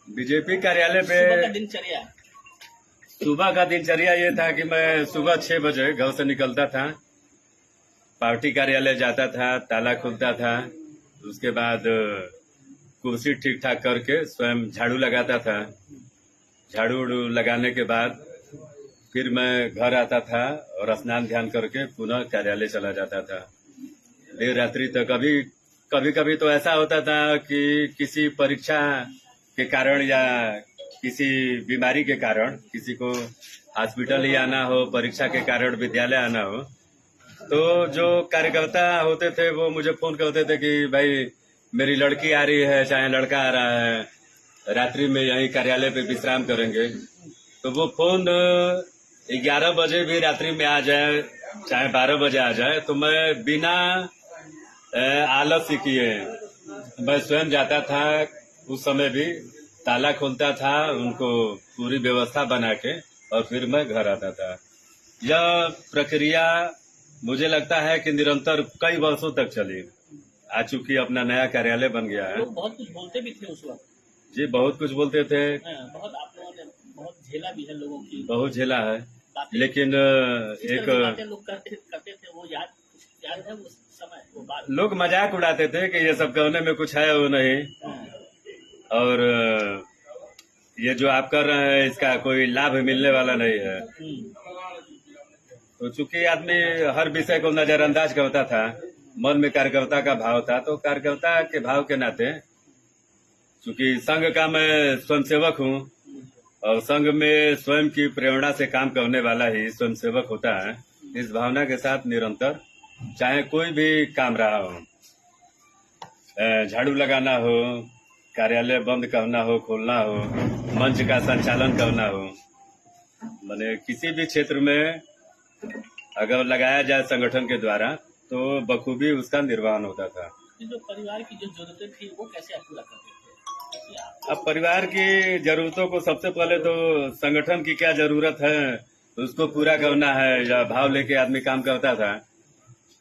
BJP कार्यालय पे सुबह का दिनचर्या ये था कि मैं सुबह 6 बजे घर से निकलता था, पार्टी कार्यालय जाता था, ताला खुलता था, उसके बाद कुर्सी ठीक ठाक करके स्वयं झाड़ू लगाता था। झाड़ू लगाने के बाद फिर मैं घर आता था और स्नान ध्यान करके पुनः कार्यालय चला जाता था देर रात्रि तक। कभी कभी तो ऐसा होता था कि किसी परीक्षा के कारण या किसी बीमारी के कारण किसी को हॉस्पिटल ही आना हो, परीक्षा के कारण विद्यालय आना हो, तो जो कार्यकर्ता होते थे वो मुझे फोन करते थे कि भाई मेरी लड़की आ रही है, चाहे लड़का आ रहा है, रात्रि में यहीं कार्यालय पे विश्राम करेंगे। तो वो फोन 11 बजे भी रात्रि में आ जाए, चाहे 12 बजे आ जाए, तो मैं बिना आलस्य किए मैं स्वयं जाता था। उस समय भी ताला खोलता था, उनको पूरी व्यवस्था बना के, और फिर मैं घर आता था। यह प्रक्रिया मुझे लगता है कि निरंतर कई वर्षों तक चली। आज चूंकि अपना नया कार्यालय बन गया है। लोग बहुत कुछ बोलते भी थे उस वक्त। जी, बहुत कुछ बोलते थे। बहुत आप लोगों ने बहुत झेला भी है, लोगों की बहुत झेला है, लेकिन एक लोग करते थे, वो याद है उस समय वो बात। लोग मजाक उड़ाते थे कि ये सब कहने में कुछ है वो नहीं, और ये जो आप कर रहे हैं इसका कोई लाभ मिलने वाला नहीं है। तो चूंकि आदमी हर विषय को नजरअंदाज करता था, मन में कार्यकर्ता का भाव था, तो कार्यकर्ता के भाव के नाते, चूंकि संघ का मैं स्वयंसेवक हूँ और संघ में स्वयं की प्रेरणा से काम करने वाला ही स्वयंसेवक होता है, इस भावना के साथ निरंतर चाहे कोई भी काम रहा हो, झाड़ू लगाना हो, कार्यालय बंद करना हो, खोलना हो, मंच का संचालन करना हो, माने किसी भी क्षेत्र में अगर लगाया जाए संगठन के द्वारा तो बखूबी उसका निर्वहन होता था। जो परिवार की जो जरूरतें थी वो कैसे आप पूरा करते थे? अब परिवार की जरूरतों को सबसे पहले तो संगठन की क्या जरूरत है उसको पूरा करना है, या भाव लेके आदमी काम करता था।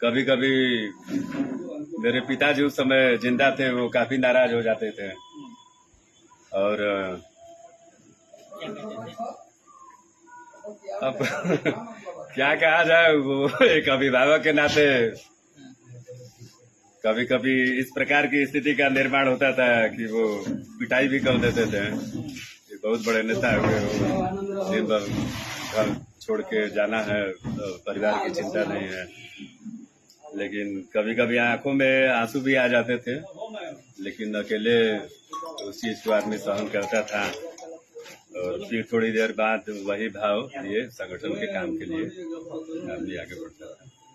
कभी कभी मेरे पिताजी उस समय जिंदा थे, वो काफी नाराज हो जाते थे और अब क्या कहा जाए, वो एक अभिभावक के नाते कभी कभी इस प्रकार की स्थिति का निर्माण होता था कि वो पिटाई भी कर देते थे। ये बहुत बड़े नेता हुए, वो दिन भर घर छोड़ के जाना है, तो परिवार की चिंता नहीं है। लेकिन कभी कभी आंखों में आंसू भी आ जाते थे, लेकिन अकेले उस चीज को आदमी सहन करता था और फिर थोड़ी देर बाद वही भाव लिए संगठन के काम के लिए आदमी आगे बढ़ता था।